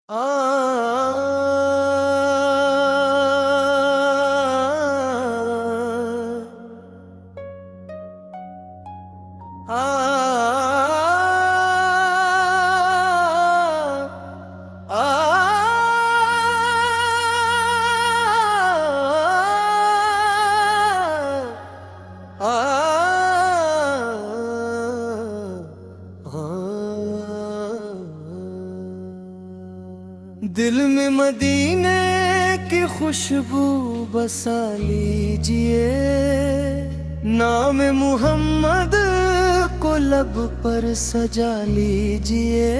आ दिल में मदीने की खुशबू बसा लीजिए, नाम मुहम्मद को लब पर सजा लीजिए।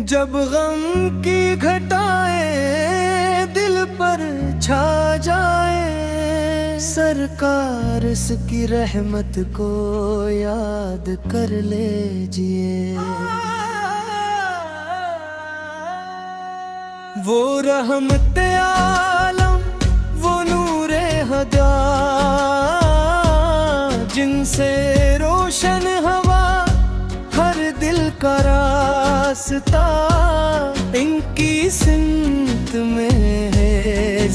जब गम की घटाएं दिल पर छा जाए, सरकार की रहमत को याद कर लीजिए। वो रहमत आलम, वो नूरे हदा, जिनसे रोशन हवा हर दिल का रास्ता। इनकी सिमत में है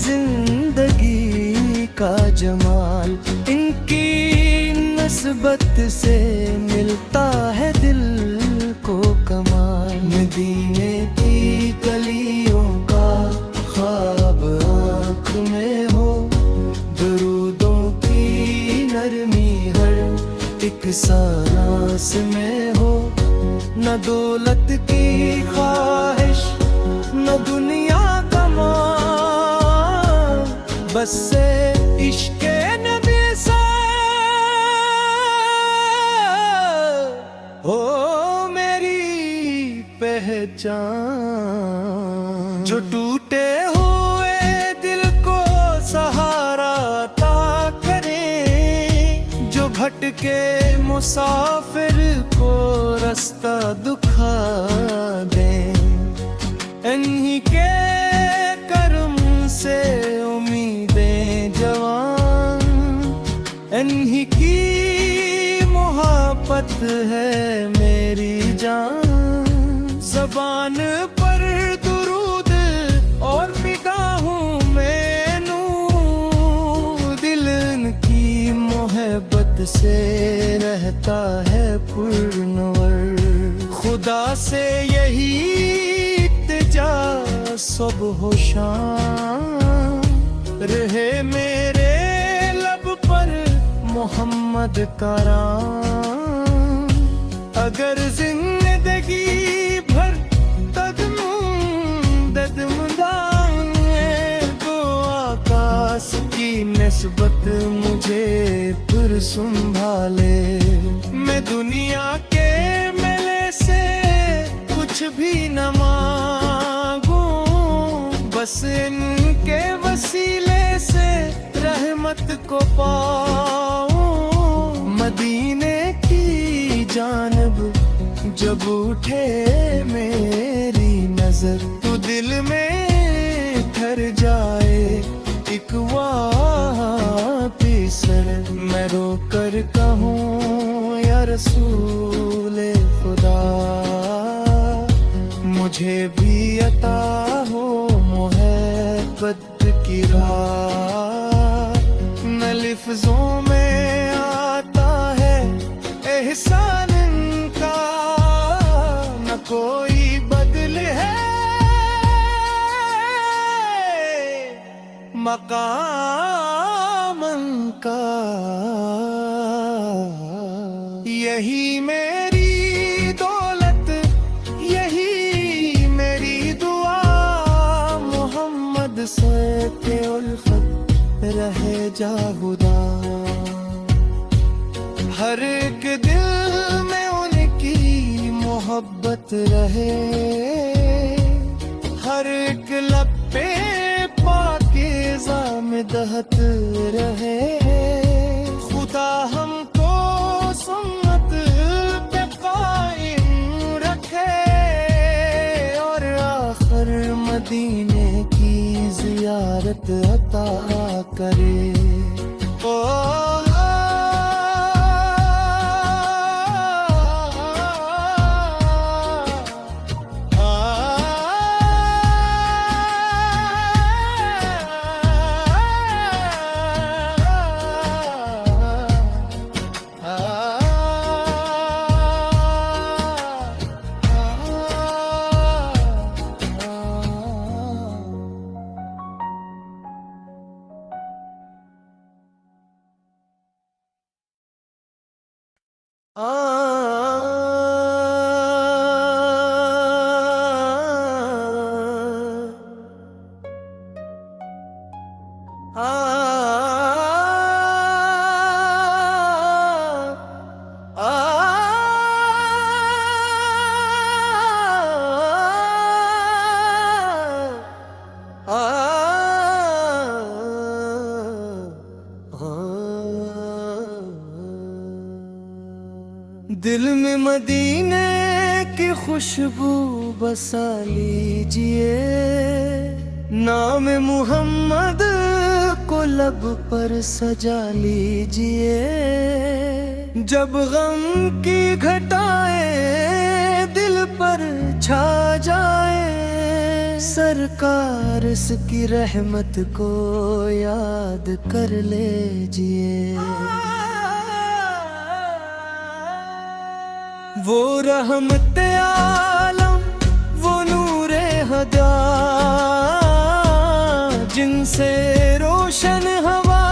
जिंदगी का जमाल, इनकी नस्बत से मिलता है दिल को कमाल। मदीने की गलियों का ख्वाब आँख में हो, दरूदों की नरमी हर एक सांस में हो। न दौलत की ख्वाहिश न दुनिया का मान, बस से इश्क़ नबी से हो पहचान। जो टूटे हुए दिल को सहारा ता करे, जो भटके मुसाफिर को रास्ता दिखा दे। इन्हीं के करम से उम्मीदें जवान, इन्हीं की मोहब्बत है मेरी जान। ज़बान पर दुरूद और निगाहों में नूर, दिल की मोहब्बत से रहता है पुरनवर। खुदा से यही इल्तिजा सुबह शाम, रहे मेरे लब पर मोहम्मद का नाम। अगर जिंदगी भर तो आकाश की निस्बत मुझे फिर संभाले। मैं दुनिया के मेले से कुछ भी न मांगूं, बस इनके वसीले से रहमत को पाऊं। मदीने की जानब जब उठे मेरी नजर, तो दिल में ठहर जाए एक वापिसर। मैं रो कर कहूँ या रसूले खुदा, मुझे भी अता हो मोहब्बत की राह। न लिफ्जों में आता है एहसान का, न कोई बदल है मकाम का। यही मेरी दौलत, यही मेरी दुआ, मोहम्मद से के उल्फत रहे जाहुदा। हर एक दिल में उनकी मोहब्बत रहे, हर एक लब पे पाकीज़ा में दहत रहे। खुदा हमको सुन्नत पे कायम रखे, और आखिर मदीने की ज़ियारत अता करे। ओ दिल में मदीने की खुशबू बसा लीजिए, नाम मुहम्मद को लब पर सजा लीजिए। जब गम की घटाएं दिल पर छा जाए, सरकार की रहमत को याद कर लीजिए। वो रहमत आलम, वो नूरे हदा, जिनसे रोशन हवा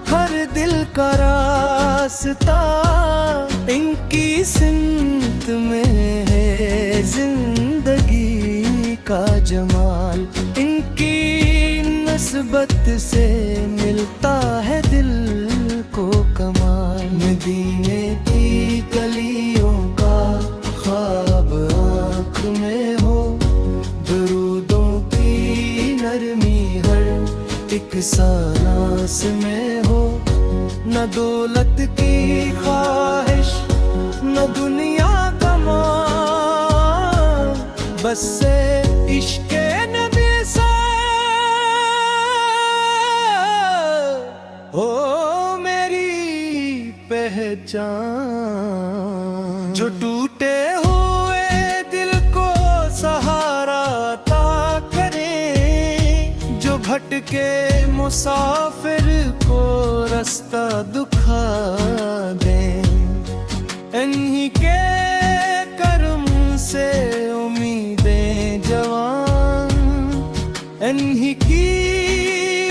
हर दिल का रास्ता। इनकी सिमत में है जिंदगी का जमाल, इनकी नस्बत से मिलता है दिल को कमाल। मदीने की गलियों का ख्वाब आँख में हो, दरूदों की नरमी हर एक सांस में हो। न दौलत की ख्वाहिश न दुनिया का माल, बस से इश्क़ नबी से हो मेरी पहचान। जो टूटे हुए दिल को सहारा अता करे, जो भटके मुसाफिर को रास्ता दिखा दे। इन्हीं के करम से उम्मीदें जवान, इन्हीं की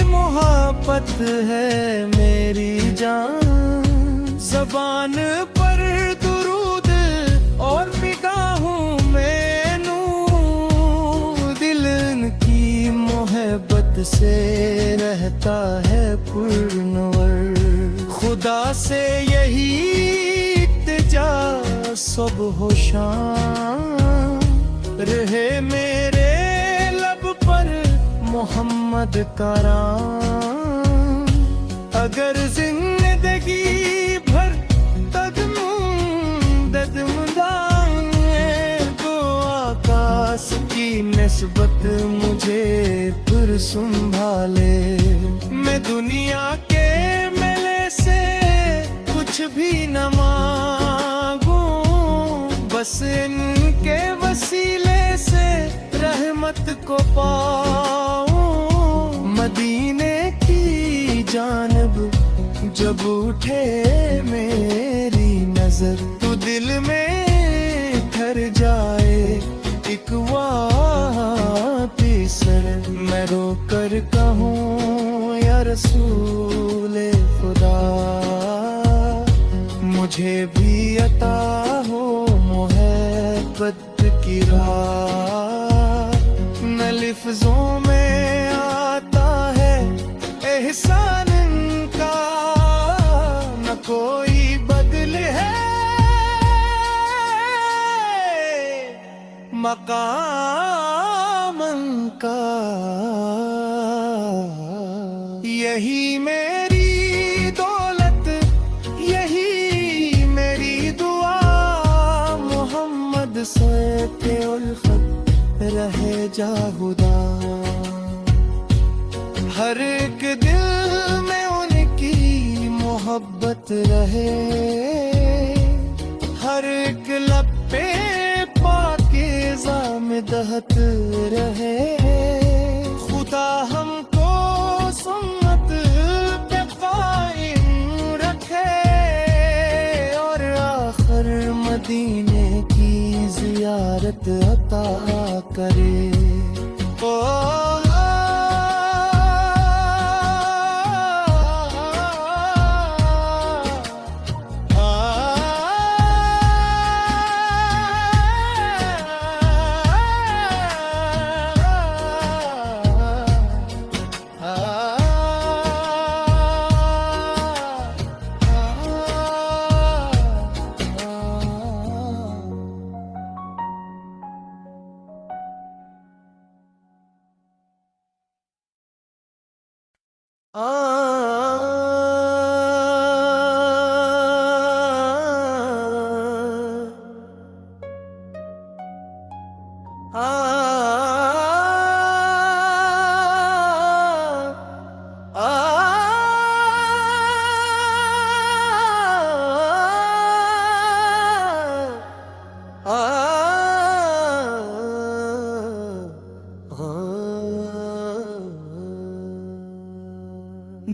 मोहब्बत है मेरी जान। ज़बान पर दुरूद और निगाहों में नूर, दिल इनकी मोहब्बत से रहता है पुरनवर। खुदा से यही इल्तिजा सुबह शाम, रहे मेरे लब पर मोहम्मद का नाम। अगर जिंदगी भर तो आकाश की निस्बत मुझे फिर संभाले। मैं दुनिया के मेले से कुछ भी न मांगूं, बस इनके वसीले से रहमत को पाऊं। मदीने की जानब जब उठे मेरी नजर, तो दिल में ठहर जाए एक वापिसर। मैं रो कर कहूँ या रसूले खुदा, मुझे भी अता हो मोहब्बत की राह। न लिफ्जों में आता है एहसान इनका, न कोई बदल है मकाम का। यही मेरी दौलत, यही मेरी दुआ, मोहम्मद से उल्फत रहे जाहुदा। हर एक दिल में उनकी मोहब्बत रहे, हर एक लब पे पाकीज़ा में दहत रहे। खुदा हमको सुन्नत पे कायम रखे, और आखिर मदीने की ज़ियारत अता करे। ओ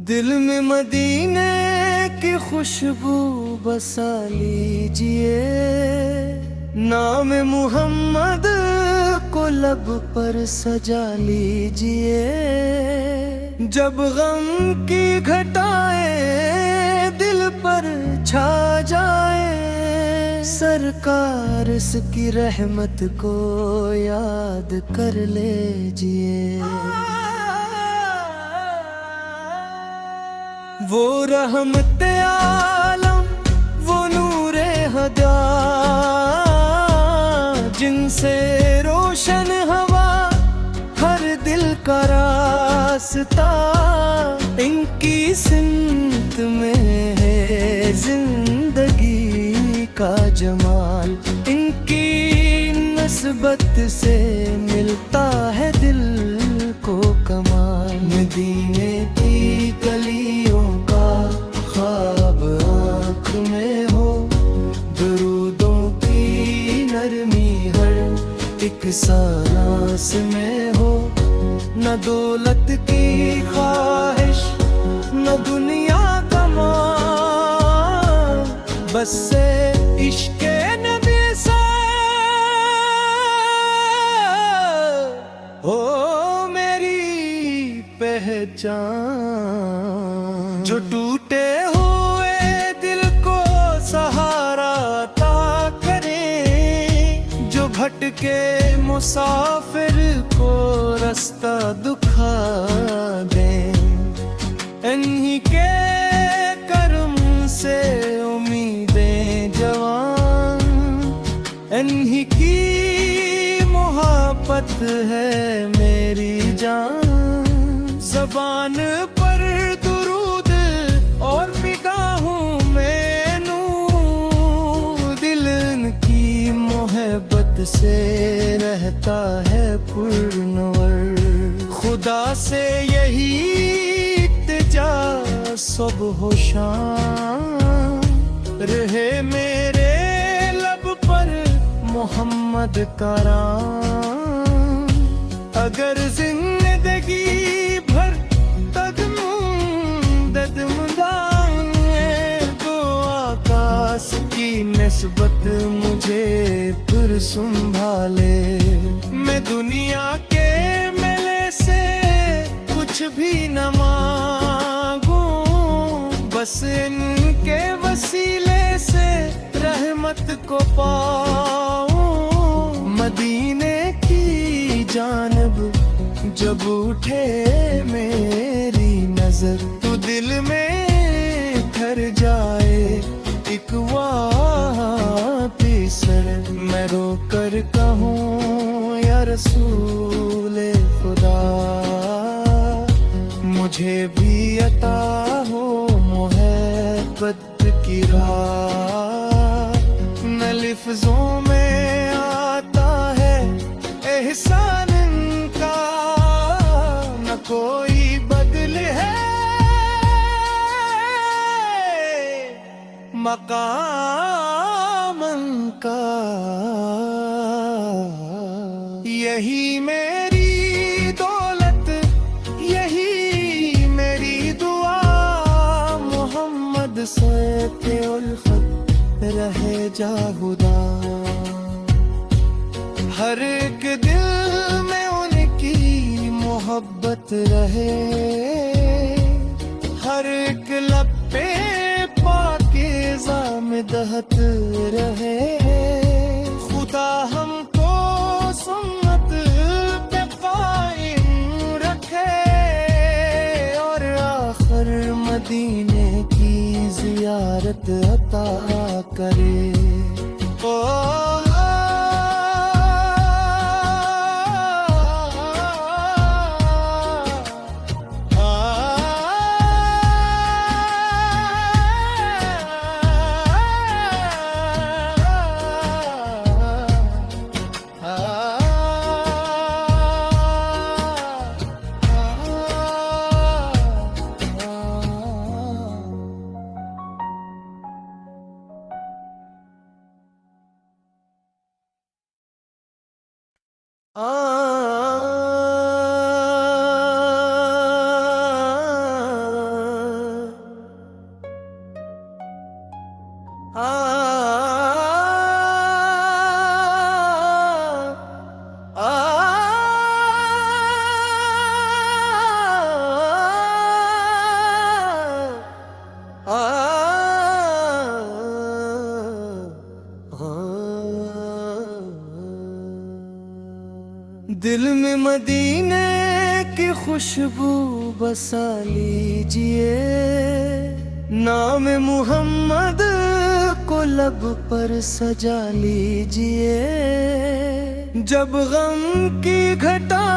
दिल में मदीने की खुशबू बसा लीजिए, नाम मोहम्मद को लब पर सजा लीजिए। जब गम की घटाएं दिल पर छा जाए, सरकार की रहमत को याद कर लीजिए। वो रहमत आलम, वो नूरे हदा, जिनसे रोशन हवा हर दिल का रास्ता। इनकी सिमत में है जिंदगी का जमाल, इनकी नस्बत से मिलता है दिल को कमाल। मदीने की गलियों का ख्वाब आँख में हो, दुरूदों की नरमी हर एक सांस में हो। न दौलत की ख्वाहिश न दुनिया का मान, बस से इश्क़ नबी से हो मेरी पहचान। जो टूटे हुए दिल को सहारा अता करे, जो भटके मुसाफिर को रास्ता दिखा दे। इन्हीं के करम से उम्मीदें जवान, इन्हीं की मोहब्बत है मेरी जान। ज़बान पर दुरूद और निगाहों में नूर, दिल की मोहब्बत से रहता है पुरनवर। खुदा से यही इल्तिजा सुबह हो शाम, रहे मेरे लब पर मोहम्मद का नाम। अगर जिंदगी भर ददमुदाए तो आकाश की निस्बत मुझे फिर संभाले। मैं दुनिया के मेले से कुछ भी न मांगूं, बस इनके वसीले से रहमत को पाऊं। मदीने की जानब जब उठे मेरी नजर, तो दिल में ठहर जाए एक वापिसर। मैं रो कर कहूँ या रसूले खुदा, मुझे भी अता हो मोहब्बत की राह। न लिफ्जों में आता है एहसान का, न कोई बदल है मकाम का। यही मेरी दौलत, यही मेरी दुआ, मोहम्मद से पे उल्फत रहे जाहुदा। हर एक दिल में उनकी मोहब्बत रहे, हर एक लब पे पाकीज़ा में दहत रहे। खुदा हमको सुन्नत पे कायम रखे, और आखिर मदीने की ज़ियारत अता करे। ओ दिल में मदीने की खुशबू बसा लीजिए, नाम मुहम्मद को लब पर सजा लीजिए। जब गम की घटा